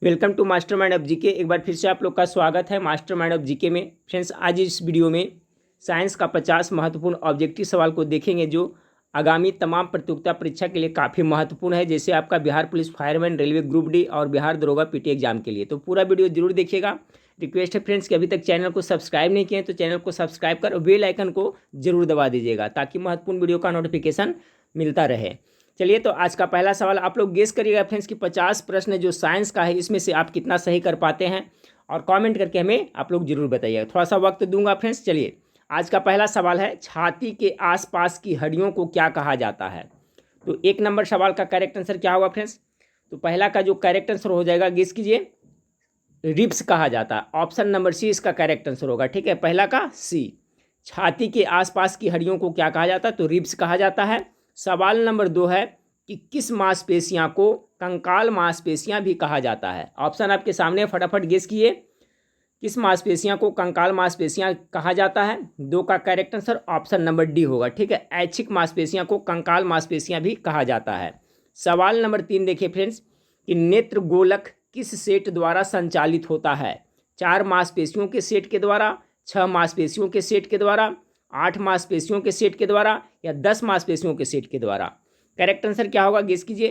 Welcome to master mind of GK. एक बार फिर से आप लोग का स्वागत है मास्टर माइंड ऑफ जीके में। फ्रेंड्स, आज इस वीडियो में साइंस का 50 महत्वपूर्ण ऑब्जेक्टिव सवाल को देखेंगे जो आगामी तमाम प्रतियोगिता परीक्षा के लिए काफ़ी महत्वपूर्ण है, जैसे आपका Bihar police fireman, railway group D और बिहार दरोगा पीटी एग्जाम के लिए। तो पूरा वीडियो जरूर देखिएगा। रिक्वेस्ट है फ्रेंड्स कि अभी तक चैनल को सब्सक्राइब नहीं किए तो चैनल को सब्सक्राइब कर और बेल आइकन को जरूर दबा दीजिएगा ताकि महत्वपूर्ण वीडियो का नोटिफिकेशन मिलता रहे। चलिए, तो आज का पहला सवाल आप लोग गेस करिएगा फ्रेंड्स कि 50 प्रश्न जो साइंस का है इसमें से आप कितना सही कर पाते हैं, और कमेंट करके हमें आप लोग जरूर बताइएगा। थोड़ा सा वक्त दूंगा फ्रेंड्स। चलिए, आज का पहला सवाल है, छाती के आसपास की हड्डियों को क्या कहा जाता है। तो एक नंबर सवाल का करेक्ट आंसर क्या होगा फ्रेंड्स? तो पहला का जो करेक्ट आंसर हो जाएगा, गेस कीजिए, रिब्स कहा जाता है। ऑप्शन नंबर सी इसका करेक्ट आंसर होगा। ठीक है, पहला का सी, छाती के आसपास की हड्डियों को क्या कहा जाता है, तो रिब्स कहा जाता है। सवाल नंबर 2 है कि किस मांसपेशियां को कंकाल मांसपेशियां भी कहा जाता है। ऑप्शन आपके सामने, फटाफट गेस किए, किस मांसपेशियां को कंकाल मांसपेशियां कहा जाता है। 2 का correct answer option number D होगा। ठीक है, ऐच्छिक मांसपेशियां को कंकाल मांसपेशियां भी कहा जाता है। सवाल नंबर 3 देखिए फ्रेंड्स कि नेत्र गोलक किस सेट द्वारा संचालित होता है। 4 मांसपेशियों के सेट के द्वारा, 6 मांसपेशियों के सेट के द्वारा, 8 मांसपेशियों के सेट के द्वारा या 10 मांसपेशियों के सेट के द्वारा। करेक्ट आंसर क्या होगा, गेस कीजिए।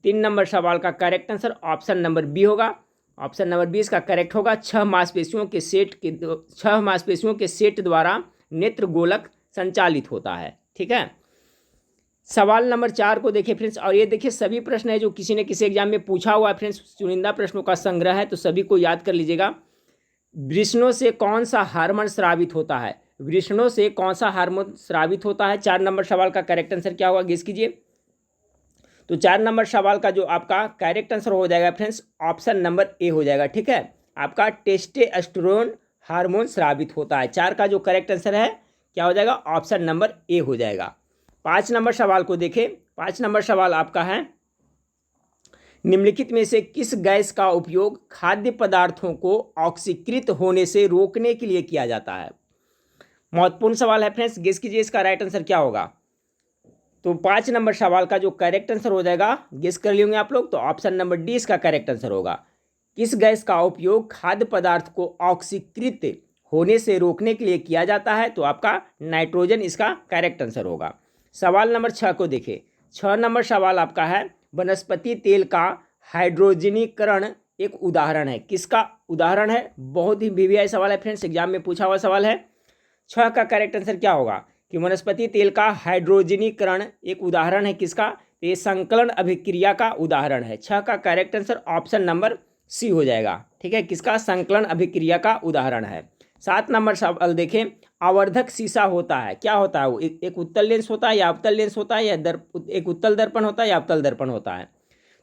3 नंबर सवाल का correct answer option number b होगा। ऑप्शन नंबर 20 का करेक्ट होगा। 6 मांसपेशियों के सेट द्वारा नेत्र गोलक संचालित होता है। ठीक है, सवाल नंबर 4 को देखिए फ्रेंड्स, और ये देखिए सभी प्रश्न है जो किसी न किसी एग्जाम में पूछा हुआ है फ्रेंड्स, चुनिंदा प्रश्नों का संग्रह है, तो सभी को याद कर लीजिएगा। वृषणों से कौन सा हार्मोन स्रावित होता है। वृषणों से कौन सा हार्मोन स्रावित होता है। 4 नंबर सवाल का करेक्ट आंसर क्या होगा, गेस कीजिए। तो 4 नंबर सवाल का जो आपका करेक्ट आंसर हो जाएगा फ्रेंड्स, ऑप्शन नंबर ए हो जाएगा। ठीक है, आपका टेस्टोस्टेरोन हार्मोन स्रावित होता है। 4 का जो करेक्ट आंसर है क्या हो जाएगा, ऑप्शन नंबर ए हो जाएगा। 5 नंबर सवाल को देखें। 5 नंबर सवाल आपका है, निम्नलिखित में से किस गैस का उपयोग खाद्य पदार्थों को ऑक्सीकृत होने से रोकने के लिए किया जाता है। महत्वपूर्ण सवाल है फ्रेंड्स, गेस कीजिए इसका राइट आंसर क्या होगा। तो 5 नंबर सवाल का जो करेक्ट आंसर हो जाएगा, गेस कर लेंगे आप लोग, तो ऑप्शन नंबर डी इसका करेक्ट आंसर होगा। किस गैस का उपयोग खाद्य पदार्थ को ऑक्सीकृत होने से रोकने के लिए किया जाता है, तो आपका नाइट्रोजन इसका करेक्ट आंसर होगा। सवाल नंबर 6 को देखिए। 6 नंबर सवाल आपका है, वनस्पति तेल का हाइड्रोजनीकरण एक उदाहरण है। किसका उदाहरण है, बहुत ही वीवीआई सवाल है फ्रेंड्स, एग्जाम में पूछा हुआ सवाल है। 6 का करेक्ट आंसर क्या होगा कि वनस्पति तेल का हाइड्रोजनीकरण एक उदाहरण है। किसका, तो ये संकलन अभिक्रिया का उदाहरण है। 6 का correct answer option number c हो जाएगा। ठीक है, किसका, संकलन अभिक्रिया का उदाहरण है। 7 नंबर सवाल देखें, आवर्धक शीशा होता है, क्या होता है वो, एक उत्तल लेंस होता है या अवतल लेंस होता है, या एक उत्तल दर्पण होता है या अवतल दर्पण होता है।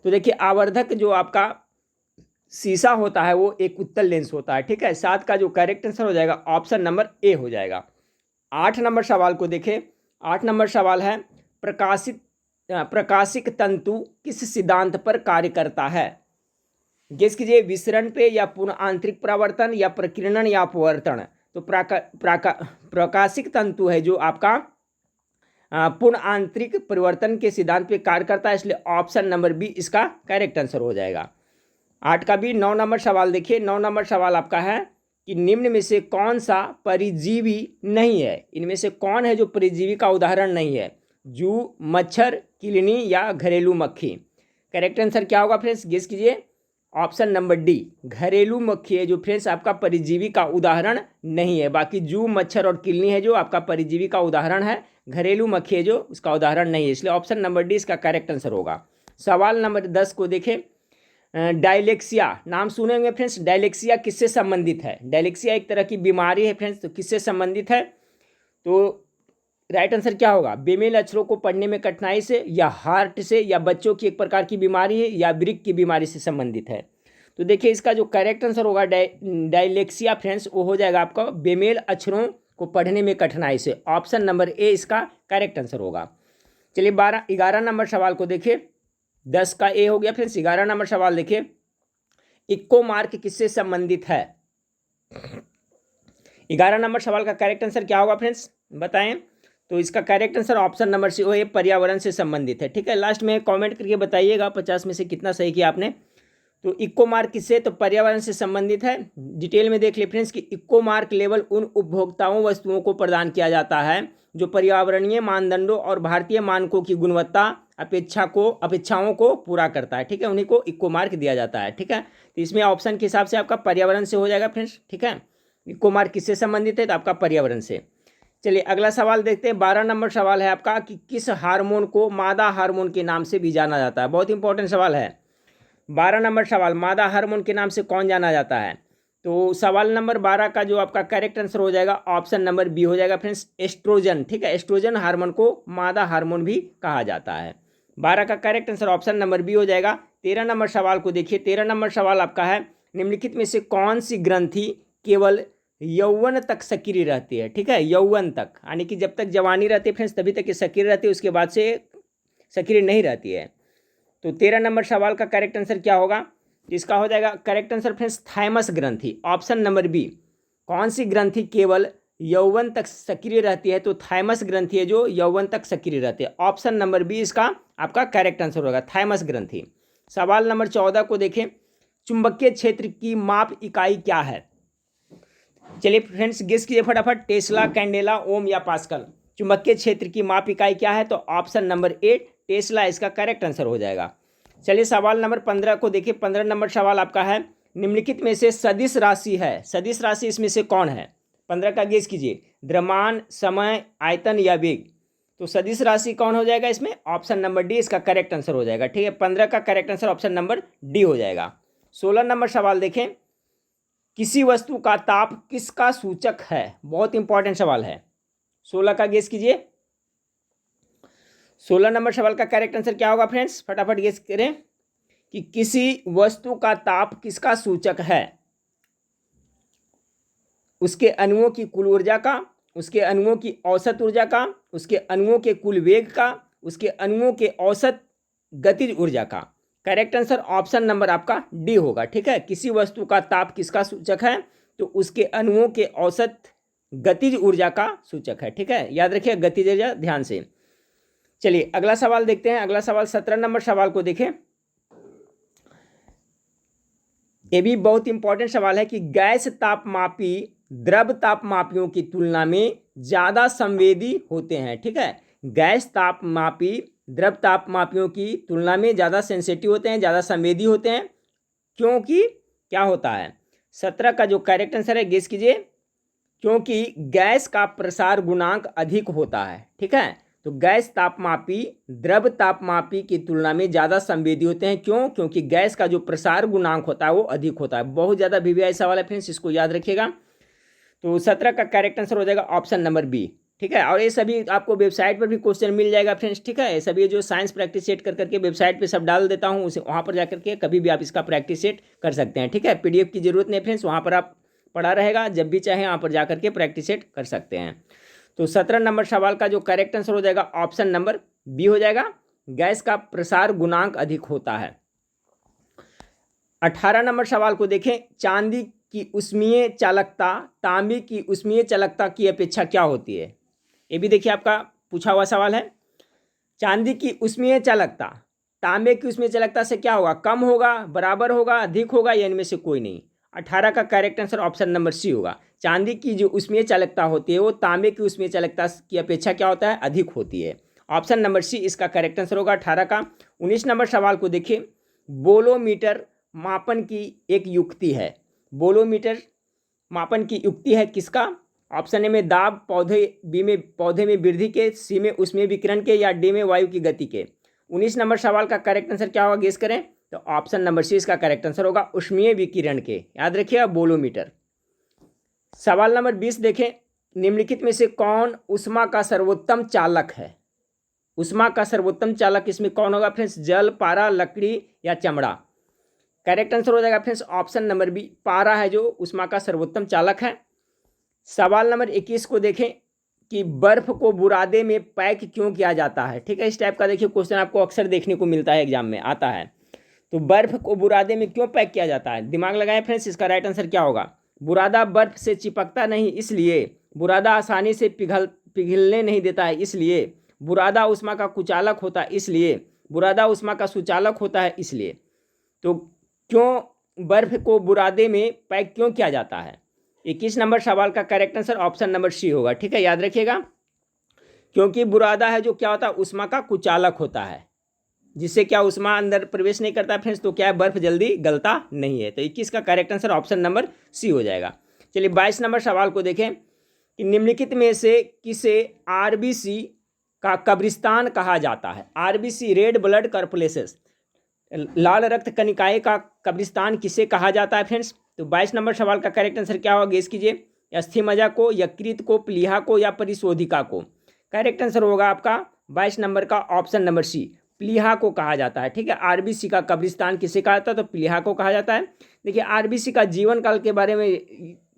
तो देखिए, आवर्धक जो आपका शीशा होता है वो एक उत्तल लेंस होता है। ठीक है, 7 का जो करेक्ट आंसर हो जाएगा ऑप्शन नंबर ए हो जाएगा। 8 नंबर सवाल को देखें। 8 नंबर सवाल है, प्रकाशिक तंतु किस सिद्धांत पर कार्य करता है। गेस कीजिए, विसरण पे या पूर्ण आंतरिक परावर्तन या प्रकीर्णन या अपवर्तन। तो प्रकाशिक तंतु है जो आपका पूर्ण आंतरिक परिवर्तन के सिद्धांत पे कार्य करता है, इसलिए ऑप्शन नंबर बी इसका करेक्ट आंसर हो जाएगा। 8 का भी। 9 नंबर सवाल देखिए। 9 नंबर सवाल आपका है कि निम्न में से कौन सा परजीवी नहीं है। इनमें से कौन है जो परजीवी का उदाहरण नहीं है, जू, मच्छर, किलनी या घरेलू मक्खी। करेक्ट आंसर क्या होगा फ्रेंड्स, गेस कीजिए। ऑप्शन नंबर डी, घरेलू मक्खी है जो फ्रेंड्स आपका परजीवी का उदाहरण नहीं है। बाकी जू, मच्छर और किलनी है जो आपका परजीवी का उदाहरण है, घरेलू मक्खी है जो इसका उदाहरण नहीं है, इसलिए ऑप्शन नंबर डी इसका करेक्ट आंसर होगा। सवाल नंबर 10 को देखें। डायलेक्सिया नाम सुनेंगे फ्रेंड्स। डायलेक्सिया किससे संबंधित है। डायलेक्सिया एक तरह की बीमारी है फ्रेंड्स, तो किससे संबंधित है, तो राइट आंसर क्या होगा, बेमेल अक्षरों को पढ़ने में कठिनाई से, या हार्ट से, या बच्चों की एक प्रकार की बीमारी है, या वृक्क की बीमारी से संबंधित है। तो देखिए इसका जो करेक्ट आंसर होगा डायलेक्सिया फ्रेंड्स, वो हो जाएगा आपका बेमेल अक्षरों को पढ़ने में कठिनाई से। ऑप्शन नंबर ए इसका करेक्ट आंसर होगा। चलिए 11 नंबर सवाल को देखिए। 10 का ए हो गया फ्रेंड्स। 11 नंबर सवाल देखिए, इक्को मार्क किससे संबंधित है। 11 नंबर सवाल का करेक्ट आंसर क्या होगा फ्रेंड्स, बताएं। तो इसका correct answer option number c, वो ये पर्यावरण से संबंधित है। ठीक है, लास्ट में कमेंट करके बताइएगा 50 में से कितना सही किया आपने। तो इको मार्क किससे, तो पर्यावरण से संबंधित है। डिटेल में देख ले फ्रेंड्स कि इको मार्क लेवल उन उपभोक्ताओं वस्तुओं को प्रदान किया जाता है जो पर्यावरणीय मानदंडों और भारतीय मानकों की गुणवत्ता अपेक्षाओं को पूरा करता है। ठीक है, उन्हीं को इको मार्क दिया जाता है। ठीक है, तो इसमें ऑप्शन के हिसाब से आपका पर्यावरण से हो जाएगा फ्रेंड्स। ठीक है, इको मार्क किससे संबंधित है, तो आपका पर्यावरण से। चलिए अगला सवाल देखते हैं। 12 नंबर सवाल है आपका कि किस हार्मोन को मादा हार्मोन के नाम से भी जाना जाता है। बहुत इंपॉर्टेंट सवाल है। 12 नंबर सवाल, मादा हार्मोन के नाम से कौन जाना जाता है। तो सवाल नंबर 12 का जो आपका करेक्ट आंसर हो जाएगा ऑप्शन नंबर बी हो जाएगा फ्रेंड्स, एस्ट्रोजन। ठीक है, एस्ट्रोजन हार्मोन को मादा हार्मोन भी कहा जाता है। 12 का correct answer option number b हो जाएगा। 13 नंबर सवाल को देखिए। 13 नंबर सवाल आपका है, निम्नलिखित में से कौन सी ग्रंथि केवल यौवन तक सक्रिय रहती है। ठीक है, यौवन तक, यानी कि जब तक जवानी रहती है फ्रेंड्स तभी तक ये सक्रिय रहती है, उसके बाद से सक्रिय नहीं रहती है। तो 13 नंबर सवाल का करेक्ट आंसर क्या होगा, इसका हो जाएगा करेक्ट आंसर फ्रेंड्स थाइमस ग्रंथि, ऑप्शन नंबर बी। कौन सी ग्रंथि केवल यौवन तक सक्रिय रहती है, तो थाइमस ग्रंथि है जो यौवन तक सक्रिय रहती है। ऑप्शन नंबर बी इसका आपका करेक्ट आंसर होगा, थाइमस ग्रंथि। सवाल नंबर 14 को देखें। चुंबकीय क्षेत्र की माप इकाई क्या है। चलिए फ्रेंड्स गेस कीजिए फटाफट, टेस्ला, कैंडेला, ओम या पास्कल। चुंबकीय क्षेत्र की माप इकाई क्या है, तो ऑप्शन नंबर ए टेस्ला इसका करेक्ट आंसर हो जाएगा। चलिए सवाल नंबर 15 को देखिए। 15 नंबर सवाल आपका है, निम्नलिखित में से सदिश राशि है, सदिश राशि इसमें से कौन है। 15 का गेस कीजिए, द्रव्यमान, समय, आयतन या वेग। तो सदिश राशि कौन हो जाएगा इसमें, ऑप्शन नंबर डी इसका करेक्ट आंसर हो जाएगा। ठीक है, 15 का correct answer option number D हो जाएगा। 16 नंबर सवाल देखें। किसी वस्तु का ताप किसका सूचक है, बहुत इंपॉर्टेंट सवाल है। 16 का गेस कीजिए। 16 नंबर सवाल का करेक्ट आंसर क्या होगा फ्रेंड्स, फटाफट गेस करें कि किसी वस्तु का ताप किसका सूचक है। उसके अणुओं की कुल ऊर्जा का, उसके अणुओं की औसत ऊर्जा का, उसके अणुओं के कुल वेग का, उसके अणुओं के औसत गतिज ऊर्जा का। करेक्ट आंसर ऑप्शन नंबर आपका डी होगा। ठीक है, किसी वस्तु का ताप किसका सूचक है, तो उसके अणुओं के औसत गतिज ऊर्जा का सूचक है। ठीक है, याद रखिए गतिज ऊर्जा ध्यान से। चलिए अगला सवाल देखते हैं। अगला सवाल 17 नंबर सवाल को देखें। ये भी बहुत इंपॉर्टेंट सवाल है कि गैस तापमापी द्रव तापमापियों की तुलना में ज़्यादा संवेदी होते हैं। ठीक है, गैस तापमापी द्रव तापमापियों की तुलना में ज़्यादा सेंसिटिव होते हैं, ज़्यादा संवेदी होते हैं, क्योंकि क्या होता है। 17 का जो करेक्ट आंसर है गेस कीजिए, क्योंकि गैस का प्रसार गुणांक अधिक होता है। ठीक है, तो गैस तापमापी द्रव तापमापी की तुलना में ज़्यादा संवेदी होते हैं, क्यों, क्योंकि गैस का जो प्रसार गुणांक होता है वो अधिक होता है। बहुत ज़्यादा वीवीआई सवाल है फ्रेंड्स, इसको याद रखिएगा। तो 17 का करेक्ट आंसर हो जाएगा ऑप्शन नंबर बी। ठीक है, और ये सभी आपको वेबसाइट पर भी क्वेश्चन मिल जाएगा फ्रेंड्स। ठीक है, ये सभी जो साइंस प्रैक्टिस सेट कर करके वेबसाइट पे सब डाल देता हूँ, उसे वहाँ पर जा करके कभी भी आप इसका प्रैक्टिस सेट कर सकते हैं। ठीक है, पीडीएफ की जरूरत नहीं फ्रेंड्स, वहाँ पर आप पढ़ा रहेगा, जब भी चाहे वहाँ पर जा करके प्रैक्टिस सेट कर सकते हैं। तो 17 नंबर सवाल का जो करेक्ट आंसर हो जाएगा ऑप्शन नंबर बी हो जाएगा, गैस का प्रसार गुणांक अधिक होता है। 18 नंबर सवाल को देखें। चांदी की ऊष्मीय चालकता तांबे की ऊष्मीय चालकता की अपेक्षा क्या होती है। ये भी देखिए आपका पूछा हुआ सवाल है। चांदी की ऊष्मीय चालकता तांबे की ऊष्मीय चालकता से क्या होगा, कम होगा, बराबर होगा, अधिक होगा, या इनमें से कोई नहीं। 18 का correct answer option number c होगा। चांदी की जो ऊष्मीय चालकता होती है वो तांबे की ऊष्मीय चालकता की अपेक्षा क्या होता है, अधिक होती है। ऑप्शन नंबर सी इसका करेक्ट आंसर होगा 18 का। 19 नंबर सवाल को देखिए। बोलोमीटर मापन की एक युक्ति है। बोलोमीटर मापन की युक्ति है किसका। ऑप्शन ए में दाब, पौधे बी में पौधे में वृद्धि के, सी में ऊष्मीय विकिरण के, या डी में वायु की गति के। 19 नंबर सवाल का करेक्ट आंसर क्या होगा गेस करें, तो ऑप्शन नंबर सी इसका करेक्ट आंसर होगा ऊष्मीय विकिरण के। याद रखिएगा बोलोमीटर। सवाल नंबर 20 देखें। निम्नलिखित में से कौन ऊष्मा का सर्वोत्तम चालक है। ऊष्मा का सर्वोत्तम चालक इसमें कौन होगा फ्रेंड्स, जल, पारा, लकड़ी या चमड़ा। करेक्ट आंसर हो जाएगा फ्रेंड्स ऑप्शन नंबर बी, पारा है जो ऊष्मा का सर्वोत्तम चालक है। सवाल नंबर 21 को देखें कि बर्फ को बुरादे में पैक क्यों किया जाता है। ठीक है, इस टाइप का देखिए क्वेश्चन आपको अक्सर देखने को मिलता है, एग्जाम में आता है। तो बर्फ को बुरादे में क्यों पैक किया जाता है, दिमाग लगाएं फ्रेंड्स, इसका राइट आंसर क्या होगा। बुरादा बर्फ से चिपकता नहीं इसलिए, बुरादा आसानी से पिघलने नहीं देता है इसलिए, बुरादा ऊष्मा का कुचालक होता है इसलिए, बुरादा ऊष्मा का सुचालक होता है इसलिए। तो क्यों बर्फ को बुरादे में पैक क्यों किया जाता है? 21 नंबर सवाल का correct answer option number c होगा। ठीक है, याद रखिएगा, क्योंकि बुरादा है जो क्या होता है, उष्मा का कुचालक होता है, जिससे क्या उष्मा अंदर प्रवेश नहीं करता फ्रेंड्स, तो क्या है, बर्फ जल्दी गलता नहीं है। तो 21 का correct answer option number c हो जाएगा। चलिए 22 नंबर सवाल को देखें कि निम्नलिखित में से किसे आरबीसी का कब्रिस्तान कहा जाता है? आरबीसी रेड ब्लड कॉर्पुलेसेस, लाल रक्त कनिकाएं का कब्रिस्तान किसे कहा जाता है फ्रेंड्स? तो 22 नंबर सवाल का करेक्ट आंसर क्या होगा, गेस कीजिए। अस्थि को, यकृत को, प्लीहा को या परिशोधिका को? करेक्ट आंसर होगा आपका 22 नंबर का ऑप्शन नंबर सी, प्लीहा को कहा जाता है। ठीक है, आरबीसी का कब्रिस्तान किसे कहा जाता है? तो प्लीहा को कहा जाता है। देखिए आरबीसी का जीवन काल के बारे में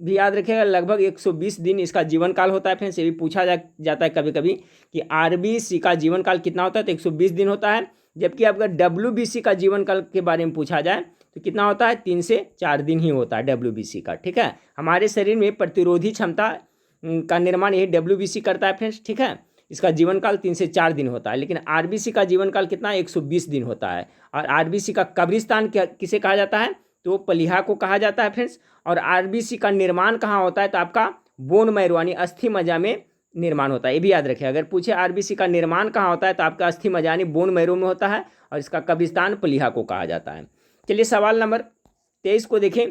भी याद रखिएगा, लगभग 120 दिन इसका जीवन काल होता है फ्रेंड्स। ये भी पूछा जाता है कभी कभी कि आरबीसी का जीवन काल कितना होता है, तो 120 दिन होता है। जबकि अगर डब्ल्यूबीसी का जीवन काल के बारे में पूछा जाए तो कितना होता है, 3 से 4 दिन ही होता है डब्ल्यूबीसी का। ठीक है, हमारे शरीर में प्रतिरोधी क्षमता का निर्माण यही डब्ल्यूबीसी करता है फ्रेंड्स। ठीक है, इसका जीवन काल 3 से 4 दिन होता है, लेकिन आरबीसी का जीवन काल कितना, 120 दिन होता है। और आरबीसी का कब्रिस्तान किसे कहा जाता है? तो प्लीहा को कहा जाता है फ्रेंड्स। और आरबीसी का निर्माण कहाँ होता है? तो आपका बोन मैरो यानी अस्थि मज्जा में निर्माण होता है। ये भी याद रखिए, अगर पूछे आरबीसी का निर्माण कहाँ होता है तो आपका अस्थि मज्जा यानी बोन मैरो में होता है, और इसका कब्रिस्तान प्लीहा को कहा जाता है। चलिए सवाल नंबर 23 को देखें,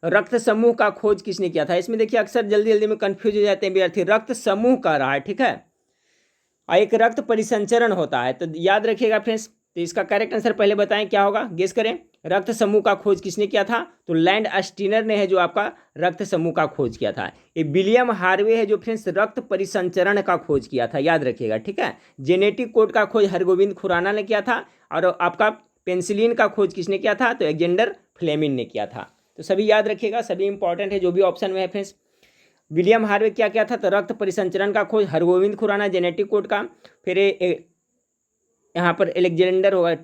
रक्त समूह का खोज किसने किया था? इसमें देखिए अक्सर जल्दी जल्दी में कंफ्यूज हो जाते हैं विद्यार्थी, रक्त समूह कह रहा है। ठीक है, और एक रक्त परिसंचरण होता है, तो याद रखिएगा फ्रेंड्स। तो इसका करेक्ट आंसर पहले बताएं क्या होगा, गेस करें। रक्त समूह का खोज किसने किया था? तो लैंड अस्टीनर ने है जो आपका रक्त समूह का खोज किया था। ये विलियम हार्वे है जो फ्रेंड्स रक्त परिसंचरण का खोज किया था, याद रखिएगा। ठीक है, जेनेटिक कोड का खोज हरगोविंद खुराना ने किया था। और आपका पेंसिलिन का खोज किसने किया था? तो एलेक्जेंडर फ्लेमिंग ने किया था। तो सभी याद रखिएगा, सभी इंपॉर्टेंट है जो भी ऑप्शन में है फ्रेंड्स। विलियम हार्वे क्या किया था? तो रक्त परिसंचरण का खोज, हरगोविंद खुराना जेनेटिक कोड का, फिर यहाँ पर एलेक्जेंडर होगा,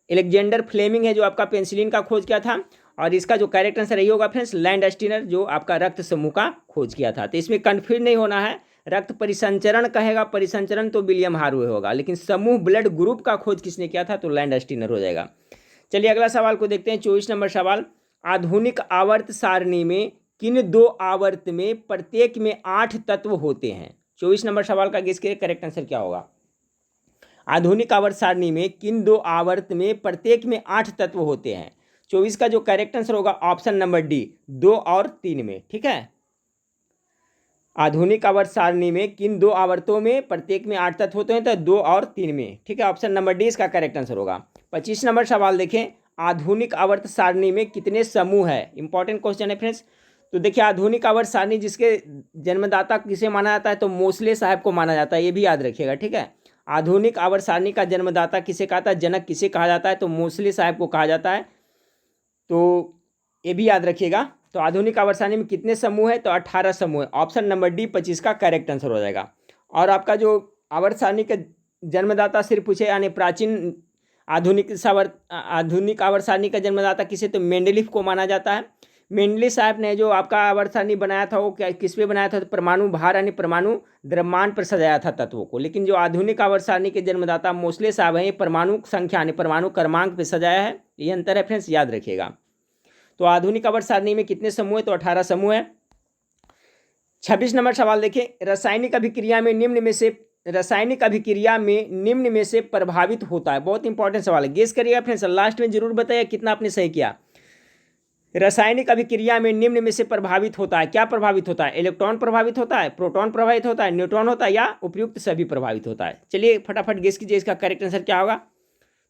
एलेक्जेंडर फ्लेमिंग है जो आपका पेंसिलिन का खोज किया था। और इसका जो करेक्ट आंसर यही होगा फ्रेंड्स, लैंड अस्टीनर जो आपका रक्त समूह का खोज किया था। तो इसमें कन्फ्यूज नहीं होना है, रक्त परिसंचरण कहेगा, परिसंचरण तो विलियम हार्वे होगा, लेकिन समूह ब्लड ग्रुप का खोज किसने किया था? तो लैंड अस्टीनर हो जाएगा। चलिए अगला सवाल को देखते हैं, 24 नंबर सवाल, आधुनिक आवर्त सारणी में किन 2 आवर्त में प्रत्येक में 8 तत्व होते हैं? 24 नंबर सवाल का गेस करिए, करेक्ट आंसर क्या होगा। आधुनिक आवर्त सारणी में किन 2 आवर्त में प्रत्येक में 8 तत्व होते हैं? 24 का जो करेक्ट आंसर होगा ऑप्शन नंबर डी, 2 और 3 में। ठीक है, आधुनिक आवर्त सारणी में किन 2 आवर्तों में प्रत्येक में 8 तत्व होते हैं? तो 2 और 3 में। ठीक है, ऑप्शन नंबर डी इसका करेक्ट आंसर होगा। 25 नंबर सवाल देखें, आधुनिक आवर्त सारणी में कितने समूह है? इंपॉर्टेंट क्वेश्चन है फ्रेंड्स। तो देखिए आधुनिक आवर्त सारणी जिसके जन्मदाता किसे माना जाता है? तो मोसले साहब को माना जाता है, ये भी याद रखिएगा। ठीक है, आधुनिक आवर्त सारणी का जन्मदाता किसे कहा जाता है, जनक किसे कहा जाता है? तो मोसले साहब को कहा जाता है, तो ये भी याद रखिएगा। तो आधुनिक आवर्त सारणी में कितने समूह है? तो 18 समूह है, ऑप्शन नंबर डी 25 का करेक्ट आंसर हो जाएगा। और आपका जो आवर्त सारणी का जन्मदाता सिर्फ पूछे यानी प्राचीन आधुनिक आवर्त सारणी का जन्मदाता किसे? तो मेंडलीफ को माना जाता है। मेंडली साहब ने जो आपका आवर्त सारणी बनाया था वो क्या किस पे बनाया था? तो परमाणु भार यानी परमाणु द्रव्यमान पर सजाया था तत्वों को। लेकिन जो आधुनिक आवर्त सारणी के जन्मदाता मोसले साहब हैं, परमाणु संख्या यानी परमाणु क्रमांक पे सजाया है, ये अंतर है फ्रेंड्स, याद रखिएगा। तो आधुनिक आवर्त सारणी में कितने समूह है? तो 18 समूह है। 26 नंबर सवाल देखिए, रासायनिक अभिक्रिया में निम्न में से प्रभावित होता है। बहुत इंपॉर्टेंट सवाल है, गेस करिएगा फ्रेंड्स, लास्ट में जरूर बताइए कितना आपने सही किया। रासायनिक अभिक्रिया में निम्न में से प्रभावित होता है, क्या प्रभावित होता है? इलेक्ट्रॉन प्रभावित होता है, प्रोटॉन प्रभावित होता है, न्यूट्रॉन होता है, या उपयुक्त सभी प्रभावित होता है? चलिए फटाफट गेस कीजिए इसका करेक्ट आंसर क्या होगा।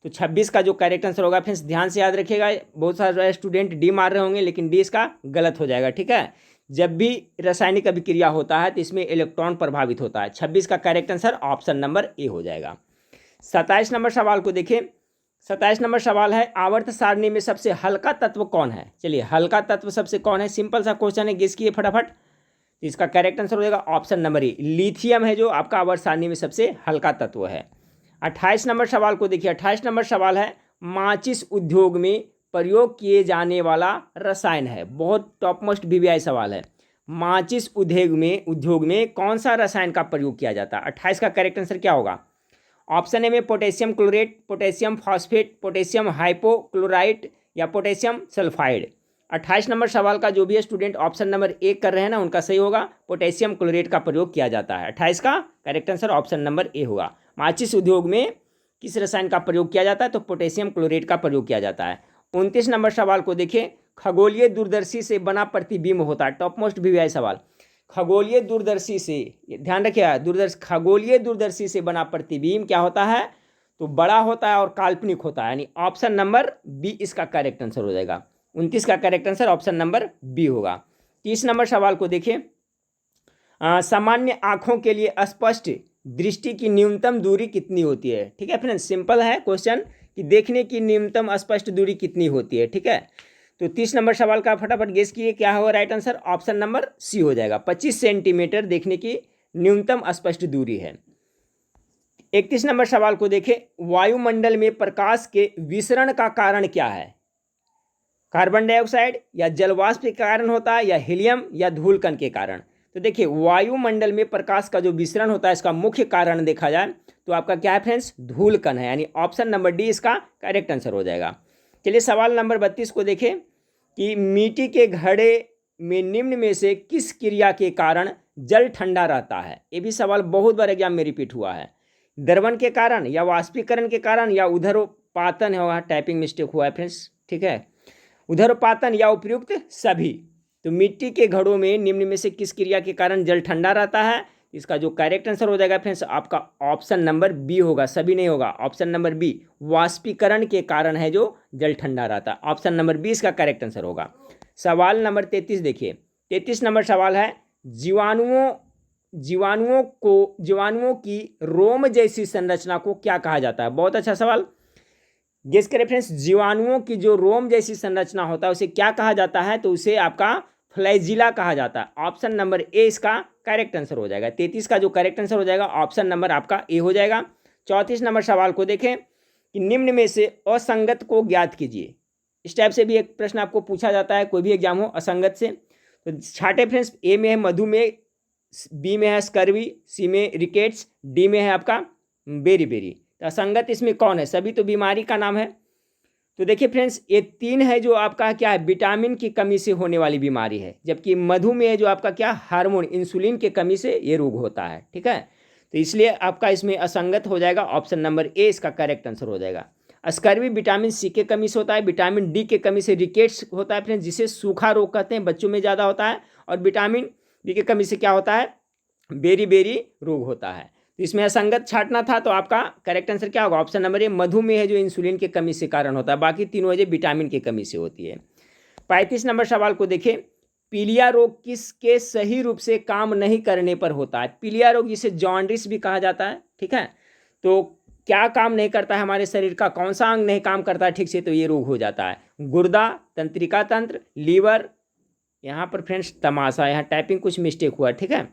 तो 26 का जो करेक्ट आंसर होगा फ्रेंड्स, ध्यान से याद रखिएगा, बहुत सारे स्टूडेंट डी मार रहे होंगे लेकिन डी इसका गलत हो जाएगा। ठीक है, जब भी रासायनिक अभिक्रिया होता है तो इसमें इलेक्ट्रॉन प्रभावित होता है। 26 का correct answer option number A हो जाएगा। 27 नंबर सवाल को देखिए, 27 नंबर सवाल है, आवर्त सारणी में सबसे हल्का तत्व कौन है? चलिए हल्का तत्व सबसे कौन है, सिंपल सा क्वेश्चन है, गेस किए फटाफट। इसका करेक्ट आंसर हो जाएगा ऑप्शन नंबर ए, लिथियम है जो आपका आवर्त सारणी में सबसे हल्का तत्व है। 28 नंबर सवाल को देखिए, 28 नंबर सवाल है, माचिस उद्योग में प्रयोग किए जाने वाला रसायन है। बहुत टॉप मोस्ट वीवीआई सवाल है, माचिस उद्योग में कौन सा रसायन का प्रयोग किया जाता है? 28 का करेक्ट आंसर क्या होगा? ऑप्शन ए में potassium chlorate, potassium phosphate, potassium hypochlorite या पोटेशियम सल्फाइड। 28 नंबर सवाल का जो भी स्टूडेंट ऑप्शन नंबर ए कर रहे हैं ना, उनका सही होगा, पोटेशियम क्लोरेट का प्रयोग किया जाता है। 28 का correct answer option number A होगा। माचिस उद्योग में किस रसायन का प्रयोग किया जाता है, तो पोटेशियम क्लोरेट का प्रयोग किया जाता है। 29 नंबर सवाल को देखें, खगोलीय दूरदर्शी से बना प्रतिबिंब होता है। टॉप मोस्ट भी है सवाल। खगोलीय दूरदर्शी से, ध्यान रखिएगा, खगोलीय दूरदर्शी से बना प्रतिबिंब क्या होता है, तो बड़ा होता है और काल्पनिक होता है, यानी ऑप्शन नंबर बी इसका करेक्ट आंसर हो जाएगा। 29 का correct answer option number b होगा। 30 नंबर सवाल को देखिए, सामान्य आंखों के लिए स्पष्ट दृष्टि की न्यूनतम दूरी कितनी होती है। ठीक है फ्रेंड्स, सिंपल है क्वेश्चन कि देखने की न्यूनतम स्पष्ट दूरी कितनी होती है। ठीक है, तो 30 नंबर सवाल का फटाफट गेस किए क्या होगा right answer, option number c हो जाएगा। 25 सेंटीमीटर देखने की न्यूनतम स्पष्ट दूरी है। 31 नंबर सवाल को देखें, वायुमंडल में प्रकाश के विसरण का कारण क्या है। कार्बन डाइऑक्साइड या जलवाष्प के कारण होता है, या हीलियम या धूलकण के कारण। तो देखिए, वायुमंडल में प्रकाश का जो विसरण होता है, इसका मुख्य कारण देखा जाए तो आपका क्या है फ्रेंड्स, धूलकण है, यानी ऑप्शन नंबर डी इसका करेक्ट आंसर हो जाएगा। चलिए सवाल नंबर 32 को देखें कि मिट्टी के घड़े में निम्न में से किस क्रिया के कारण जल ठंडा रहता है। ये भी सवाल बहुत बार एग्जाम में रिपीट हुआ है। द्रवण के कारण, या वाष्पीकरण के कारण, या उधरोपातन होगा, टाइपिंग मिस्टेक हुआ है फ्रेंड्स। ठीक है, उधरोपातन या उपयुक्त सभी। तो मिट्टी के घड़ों में निम्न में से किस क्रिया के कारण जल ठंडा रहता है, इसका जो करेक्ट आंसर हो जाएगा फ्रेंड्स आपका ऑप्शन नंबर बी होगा, सभी नहीं होगा, ऑप्शन नंबर बी, वाष्पीकरण के कारण है जो जल ठंडा रहता है। ऑप्शन नंबर बी इसका करेक्ट आंसर होगा। सवाल नंबर 33 देखिए, 33 नंबर सवाल है, जीवाणुओं की रोम जैसी संरचना को क्या कहा जाता है। बहुत अच्छा सवाल, गेस करें फ्रेंड्स, जीवाणुओं की जो रोम जैसी संरचना होता है उसे क्या कहा जाता है, तो उसे आपका फ्लैजिला कहा जाता है। ऑप्शन नंबर ए इसका करेक्ट आंसर हो जाएगा। 33 का जो करेक्ट आंसर हो जाएगा ऑप्शन नंबर आपका ए हो जाएगा। 34 नंबर सवाल को देखें कि निम्न में से असंगत को ज्ञात कीजिए। इस टाइप से भी एक प्रश्न आपको पूछा जाता है, कोई भी एग्जाम हो, असंगत से। तो छाटे फ्रेंड्स, ए में है मधुमेह, बी में है स्कर्वी, सी में रिकेट्स, डी में है आपका बेरी। तो असंगत इसमें कौन है, सभी तो बीमारी का नाम है। तो देखिए फ्रेंड्स, ये 3 है जो आपका क्या है, विटामिन की कमी से होने वाली बीमारी है, जबकि मधुमेह जो आपका क्या, हार्मोन इंसुलिन के कमी से ये रोग होता है। ठीक है, तो इसलिए आपका इसमें असंगत हो जाएगा, ऑप्शन नंबर ए इसका करेक्ट आंसर हो जाएगा। स्कर्वी विटामिन सी के कमी से होता है, विटामिन डी के कमी से रिकेट्स होता है फ्रेंड्स, जिसे सूखा रोग कहते हैं, बच्चों में ज़्यादा होता है, और विटामिन डी की कमी से क्या होता है, बेरी रोग होता है। तो इसमें असंगत छाटना था, तो आपका करेक्ट आंसर क्या होगा, ऑप्शन नंबर ए, मधुमेह है जो इंसुलिन के कमी से कारण होता है, बाकी तीनों वजह विटामिन की कमी से होती है। 35 नंबर सवाल को देखें, पीलिया रोग किसके सही रूप से काम नहीं करने पर होता है। पीलिया रोग जिसे जॉन्डिस भी कहा जाता है। ठीक है, तो क्या काम नहीं करता है हमारे शरीर का, कौन सा अंग नहीं काम करता है ठीक से, तो ये रोग हो जाता है। गुर्दा, तंत्रिका तंत्र, लीवर, यहाँ पर फ्रेंड्स तमाशा, यहाँ टाइपिंग कुछ मिस्टेक हुआ है। ठीक है,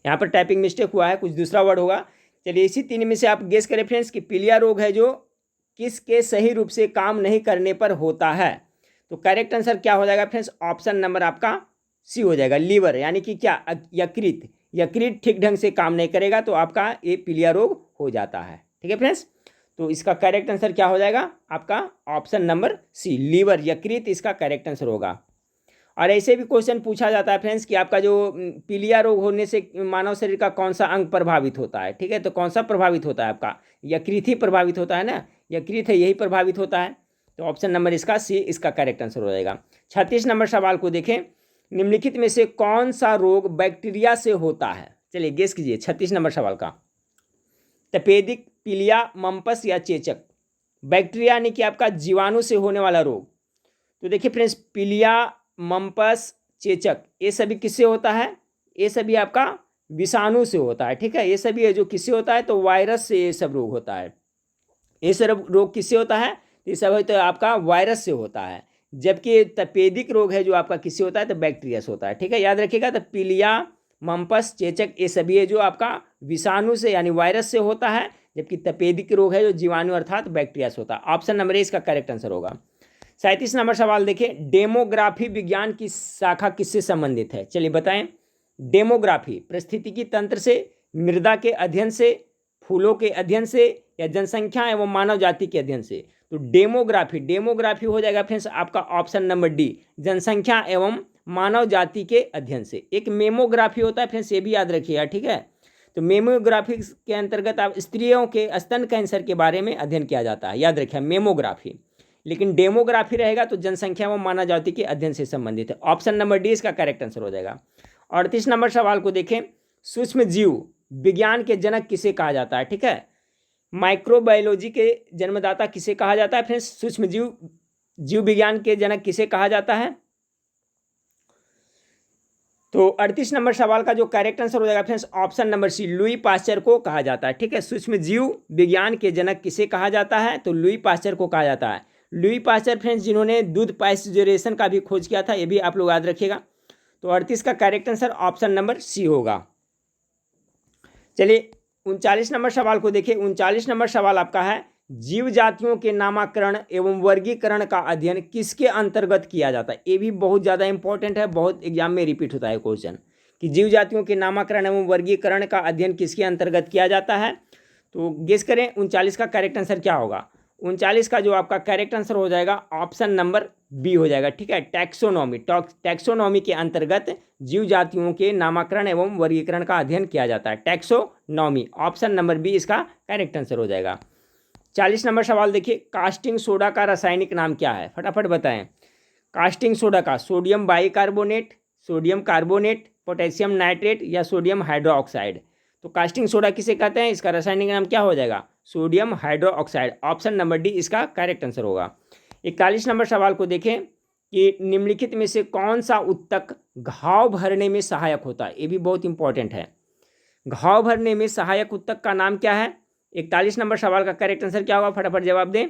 यहाँ पर टाइपिंग मिस्टेक हुआ है, कुछ दूसरा वर्ड होगा। चलिए इसी 3 में से आप गेस करें फ्रेंड्स कि पीलिया रोग है जो किसके सही रूप से काम नहीं करने पर होता है। तो करेक्ट आंसर क्या हो जाएगा फ्रेंड्स, ऑप्शन नंबर आपका सी हो जाएगा, लीवर, यानी कि क्या, यकृत ठीक ढंग से काम नहीं करेगा तो आपका ये पीलिया रोग हो जाता है। ठीक है फ्रेंड्स, तो इसका करेक्ट आंसर क्या हो जाएगा आपका ऑप्शन नंबर सी, लीवर, यकृत इसका करेक्ट आंसर होगा। और ऐसे भी क्वेश्चन पूछा जाता है फ्रेंड्स कि आपका जो पीलिया रोग होने से मानव शरीर का कौन सा अंग प्रभावित होता है। ठीक है, तो कौन सा प्रभावित होता है, आपका यकृत ही प्रभावित होता है ना, यकृत है यही प्रभावित होता है। तो ऑप्शन नंबर इसका सी इसका करेक्ट आंसर हो जाएगा। 36 नंबर सवाल को देखें, निम्नलिखित में से कौन सा रोग बैक्टीरिया से होता है। चलिए गेस कीजिए 36 नंबर सवाल का, तपेदिक, पीलिया, मम्पस या चेचक। बैक्टीरिया यानी कि आपका जीवाणु से होने वाला रोग। तो देखिए फ्रेंड्स, पीलिया, मम्पस, चेचक, ये सभी किससे होता है, ये सभी आपका विषाणु से होता है। ठीक है, ये सभी है जो किससे होता है, तो वायरस से ये सब रोग होता है। ये सब रोग किससे होता है, ये सब है तो आपका वायरस से होता है, जबकि तपेदिक रोग है जो आपका किससे होता है, तो बैक्टीरिया से होता है। ठीक है, याद रखिएगा, तो पीलिया, मम्पस, चेचक ये सभी है जो आपका विषाणु से यानी वायरस से होता है, जबकि तपेदिक रोग है जो जीवाणु अर्थात बैक्टीरिया से होता है। ऑप्शन नंबर ए इसका करेक्ट आंसर होगा। 37 नंबर सवाल देखें, डेमोग्राफी विज्ञान की शाखा किससे संबंधित है। चलिए बताएं। डेमोग्राफी पारिस्थितिकी तंत्र से, मृदा के अध्ययन से, फूलों के अध्ययन से या जनसंख्या एवं मानव जाति के अध्ययन से? तो डेमोग्राफी हो जाएगा फ्रेंड्स आपका ऑप्शन नंबर डी, जनसंख्या एवं मानव जाति के अध्ययन से। एक मेमोग्राफी होता है फ्रेंड्स, ये भी याद रखिएगा, ठीक है। तो मेमोग्राफी के अंतर्गत आप स्त्रियों के स्तन कैंसर के बारे में अध्ययन किया जाता है, याद रखिए मेमोग्राफी। लेकिन डेमोग्राफी रहेगा तो जनसंख्या एवं मानव जाति के अध्ययन से संबंधित है। ऑप्शन नंबर डी इसका करेक्ट आंसर हो जाएगा। 38 नंबर सवाल को देखें, सूक्ष्म जीव विज्ञान के जनक किसे कहा जाता है? ठीक है, माइक्रोबायोलॉजी के जन्मदाता किसे कहा जाता है फ्रेंड्स? सूक्ष्म जीव विज्ञान के जनक किसे कहा जाता है? तो 38 नंबर सवाल का जो करेक्ट आंसर हो जाएगा friends option number c, Louis Pasteur को कहा जाता है। ठीक है, सूक्ष्म जीव विज्ञान के जनक किसे कहा जाता है? तो लुई पास्चर को कहा जाता है। लुई पास्चर फ्रेंड्स जिन्होंने दूध पास्चुराइजेशन का भी खोज किया था, ये भी आप लोग याद रखिएगा। तो 38 का correct answer option number c होगा। चलिए 39 नंबर सवाल को देखिए। 39 नंबर सवाल आपका है, जीव जातियों के नामकरण एवं वर्गीकरण का अध्ययन किसके अंतर्गत किया जाता है? ये भी बहुत ज़्यादा इंपॉर्टेंट है, बहुत एग्जाम में रिपीट होता है क्वेश्चन कि जीव जातियों के नामकरण एवं वर्गीकरण का अध्ययन किसके अंतर्गत किया जाता है? तो गेस करें 39 का करेक्ट आंसर क्या होगा? 39 का जो आपका करेक्ट आंसर हो जाएगा ऑप्शन नंबर बी हो जाएगा। ठीक है, टैक्सोनॉमी के अंतर्गत जीव जातियों के नामकरण एवं वर्गीकरण का अध्ययन किया जाता है। टैक्सोनॉमी, ऑप्शन नंबर बी इसका करेक्ट आंसर हो जाएगा। 40 नंबर सवाल देखिए, कास्टिंग सोडा का रासायनिक नाम क्या है? फटाफट बताएं। कास्टिंग सोडा का sodium bicarbonate, sodium carbonate, potassium nitrate या सोडियम हाइड्रोक्साइड? तो कास्टिंग सोडा किसे कहते हैं? इसका रासायनिक नाम क्या हो जाएगा? Sodium hydroxide, option number D इसका करेक्ट आंसर होगा। 41 नंबर सवाल को देखें कि निम्नलिखित में से कौन सा उत्तक घाव भरने में सहायक होता है? ये भी बहुत इंपॉर्टेंट है। घाव भरने में सहायक उत्तक का नाम क्या है? 41 नंबर सवाल का करेक्ट आंसर क्या होगा? फटाफट जवाब दें,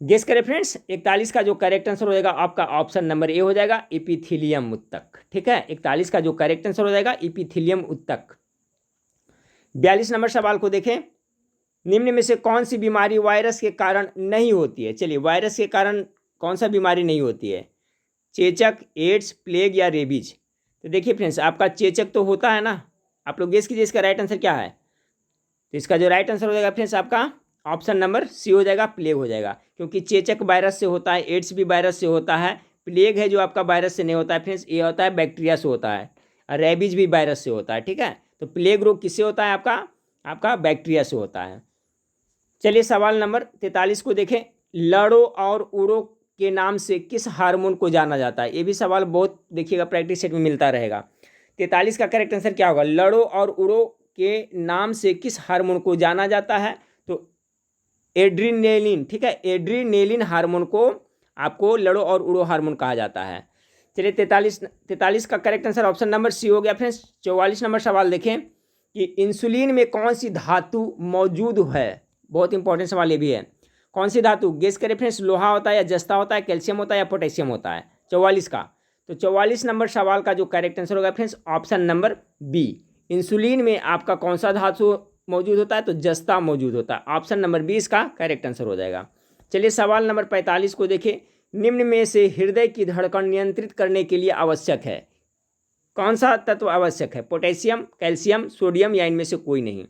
गेस करें फ्रेंड्स। 41 का जो करेक्ट आंसर हो जाएगा आपका ऑप्शन नंबर ए हो जाएगा, एपिथेलियम उत्तक। ठीक है, 41 का जो करेक्ट आंसर हो जाएगा एपिथेलियम उत्तक। 42 नंबर सवाल को देखें, निम्न में से कौन सी बीमारी वायरस के कारण नहीं होती है? चलिए, वायरस के कारण कौन सा बीमारी नहीं होती है? चेचक, एड्स, प्लेग या रेबीज? तो देखिए फ्रेंड्स, आपका चेचक तो होता है ना, आप लोग गेस कीजिए इसका राइट आंसर क्या है? तो इसका जो राइट आंसर हो जाएगा फ्रेंड्स आपका ऑप्शन नंबर सी हो जाएगा, प्लेग हो जाएगा। क्योंकि चेचक वायरस से होता है, एड्स भी वायरस से होता है, प्लेग है जो आपका वायरस से नहीं होता है फ्रेंड्स, ये होता है बैक्टीरिया से होता है, और रेबीज भी वायरस से होता है। ठीक है, तो प्लेग रोग किससे होता है? आपका बैक्टीरिया से होता है। चलिए सवाल नंबर 43 को देखें, लड़ो और उड़ो के नाम से किस हार्मोन को जाना जाता है? ये भी सवाल बहुत देखिएगा प्रैक्टिस सेट में मिलता रहेगा। 43 का करेक्ट आंसर क्या होगा? लड़ो और उड़ो के नाम से किस हार्मोन को जाना जाता है? तो एड्रीनेलिन। ठीक है, एड्रीनेलिन हार्मोन को आपको लड़ो और उड़ो हार्मोन कहा जाता है। चलिए 43 का correct answer option number c हो गया फ्रेंड्स। 44 नंबर सवाल देखें कि इंसुलिन में कौन सी धातु मौजूद है? बहुत इंपॉर्टेंट सवाल ये भी है। कौन सी धातु? गेस करें फ्रेंड्स, लोहा होता है या जस्ता होता है, कैल्शियम होता है या पोटेशियम होता है? 44 का, तो 44 नंबर सवाल का जो करेक्ट आंसर होगा friends option number b. Insulin में आपका कौन सा धातु मौजूद होता है? तो जस्ता मौजूद होता है, ऑप्शन नंबर बी इसका करेक्ट आंसर हो जाएगा। चलिए सवाल नंबर 45 को देखिए, निम्न में से हृदय की धड़कन नियंत्रित करने के लिए आवश्यक है कौन सा तत्व आवश्यक है? पोटेशियम, कैल्शियम, सोडियम या इनमें से कोई नहीं?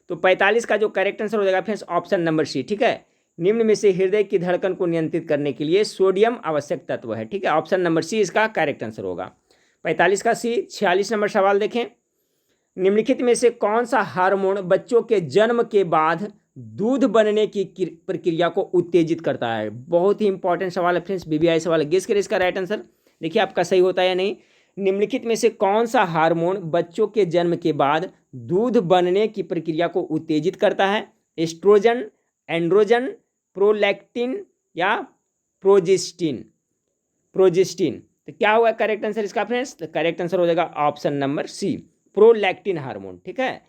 तो 45 का जो करेक्ट आंसर हो जाएगा फ्रेंड्स ऑप्शन नंबर सी। ठीक है, निम्न में से हृदय की धड़कन को नियंत्रित करने के लिए सोडियम आवश्यक तत्व है। ठीक है, ऑप्शन नंबर सी इसका करेक्ट आंसर होगा 45 का सी। 46 नंबर सवाल देखें, निम्नलिखित में से कौन सा हार्मोन बच्चों के जन्म के बाद दूध बनने की प्रक्रिया को उत्तेजित करता है? बहुत ही इंपॉर्टेंट सवाल है फ्रेंड्स, बीबीआई सवाल है। गेस करें इसका राइट आंसर, देखिए आपका सही होता है या नहीं। निम्नलिखित में से कौन सा हार्मोन बच्चों के जन्म के बाद दूध बनने की प्रक्रिया को उत्तेजित करता है? एस्ट्रोजन, एंड्रोजन, प्रोलैक्टिन या प्रोजेस्टिन? तो क्या हुआ करेक्ट आंसर इसका फ्रेंड्स? तो करेक्ट आंसर हो जाएगा option number c, prolactin hormone. ठीक है,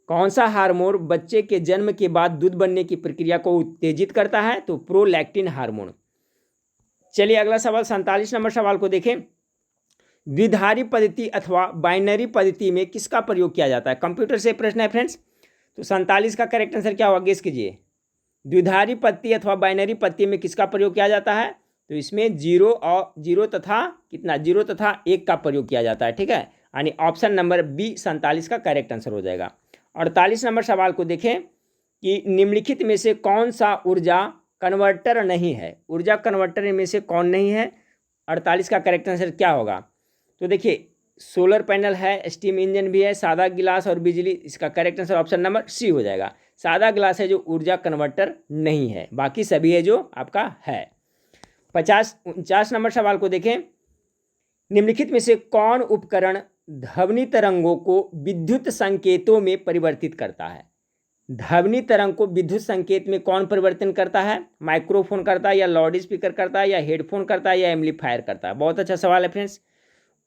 कौन सा हार्मोन बच्चे के जन्म के बाद दूध बनने की प्रक्रिया को उत्तेजित करता है? तो प्रोलैक्टिन हार्मोन। चलिए अगला सवाल 47 नंबर सवाल को देखें, द्विधारी पद्धति अथवा बाइनरी पद्धति में किसका प्रयोग किया जाता है? कंप्यूटर से प्रश्न है फ्रेंड्स। तो 47 का करेक्ट आंसर क्या होगा? गेस कीजिए। द्विधारी पद्धति अथवा बाइनरी पद्धति में किसका प्रयोग किया जाता है? तो इसमें जीरो तथा 1 का प्रयोग किया जाता है। ठीक है, यानी ऑप्शन नंबर बी 47 का करेक्ट आंसर हो जाएगा। 48 नंबर सवाल को देखें कि निम्नलिखित में से कौन सा ऊर्जा कन्वर्टर नहीं है, ऊर्जा कन्वर्टर में से कौन नहीं है। 48 का करेक्ट आंसर क्या होगा? तो देखिए सोलर पैनल है, स्टीम इंजन भी है, सादा गिलास और बिजली। इसका correct answer option number c हो जाएगा। सादा गिलास है जो ऊर्जा कन्वर्टर नहीं है, बाकी सभी है जो आपका है। 49 नंबर सवाल को देखें, निम्नलिखित में से कौन उपकरण ध्वनि तरंगों को विद्युत संकेतों में परिवर्तित करता है? ध्वनि तरंग को विद्युत संकेत में कौन परिवर्तन करता है? माइक्रोफोन करता है, या लाउड स्पीकर करता है, या हेडफोन करता है, या एम्पलीफायर करता है? बहुत अच्छा सवाल है फ्रेंड्स।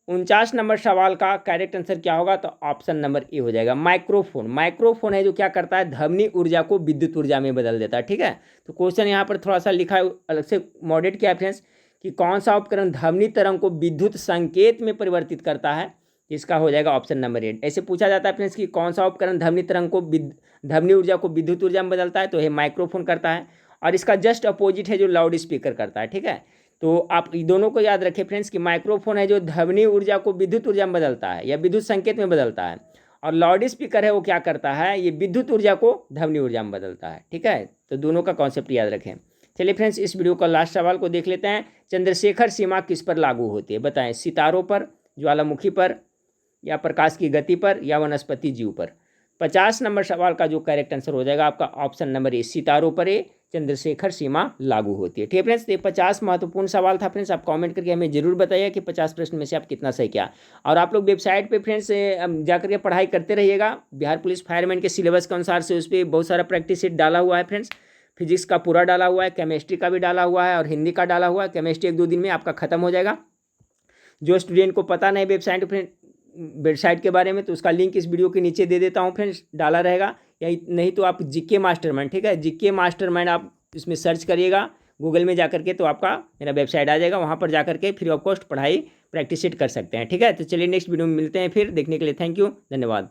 49 नंबर सवाल का करेक्ट आंसर क्या होगा? तो ऑप्शन नंबर ए हो जाएगा, माइक्रोफोन। माइक्रोफोन है जो क्या करता है, ध्वनि ऊर्जा को विद्युत ऊर्जा में बदल देता है। ठीक है, तो क्वेश्चन यहाँ पर थोड़ा सा लिखा है, अलग से मॉडरेट किया है फ्रेंड्स, कि कौन सा उपकरण ध्वनि तरंग को विद्युत संकेत में परिवर्तित करता है। इसका हो जाएगा ऑप्शन नंबर ए। ऐसे पूछा जाता है फ्रेंड्स कि कौन सा उपकरण ध्वनि तरंग को ध्वनि ऊर्जा को विद्युत ऊर्जा में बदलता है, तो ये माइक्रोफोन करता है। और इसका जस्ट अपोजिट है जो लाउड स्पीकर करता है। ठीक है, तो आप दोनों को याद रखें फ्रेंड्स कि माइक्रोफोन है जो ध्वनि ऊर्जा को विद्युत ऊर्जा में बदलता है या विद्युत संकेत में बदलता है, और लाउड स्पीकर है वो क्या करता है, ये विद्युत ऊर्जा को ध्वनि ऊर्जा में बदलता है। ठीक है, तो दोनों का कॉन्सेप्ट याद रखें। चलिए फ्रेंड्स, इस वीडियो का लास्ट सवाल को देख लेते हैं। चंद्रशेखर सीमा किस पर लागू होती है? बताएं, सितारों पर, ज्वालामुखी पर, या प्रकाश की गति पर, या वनस्पति जीव पर? 50 नंबर सवाल का जो करेक्ट आंसर हो जाएगा आपका ऑप्शन नंबर ए, सितारों पर ए चंद्रशेखर सीमा लागू होती है। ठीक है फ्रेंड्स, तो ये 50 महत्वपूर्ण सवाल था फ्रेंड्स। आप कमेंट करके हमें जरूर बताइए कि 50 प्रश्न में से आप कितना सही किया। और आप लोग वेबसाइट पे फ्रेंड्स जाकर के पढ़ाई करते रहिएगा। बिहार पुलिस फायरमैन के सिलेबस के अनुसार से उस पर बहुत सारा प्रैक्टिस सेट डाला हुआ है फ्रेंड्स। फिजिक्स का पूरा डाला हुआ है, केमिस्ट्री का भी डाला हुआ है, और हिंदी का डाला हुआ है। केमिस्ट्री 1-2 दिन में आपका खत्म हो जाएगा। जो स्टूडेंट को पता नहीं वेबसाइट के बारे में, तो उसका लिंक इस वीडियो के नीचे दे देता हूँ फ्रेंड्स, डाला रहेगा। या नहीं तो आप जीके मास्टरमाइंड, ठीक है, जीके मास्टरमाइंड आप इसमें सर्च करिएगा गूगल में जाकर के, तो आपका मेरा वेबसाइट आ जाएगा। वहाँ पर जाकर के फ्री ऑफ कॉस्ट पढ़ाई प्रैक्टिस सेट कर सकते हैं। ठीक है, तो चलिए नेक्स्ट वीडियो में मिलते हैं फिर। देखने के लिए थैंक यू, धन्यवाद।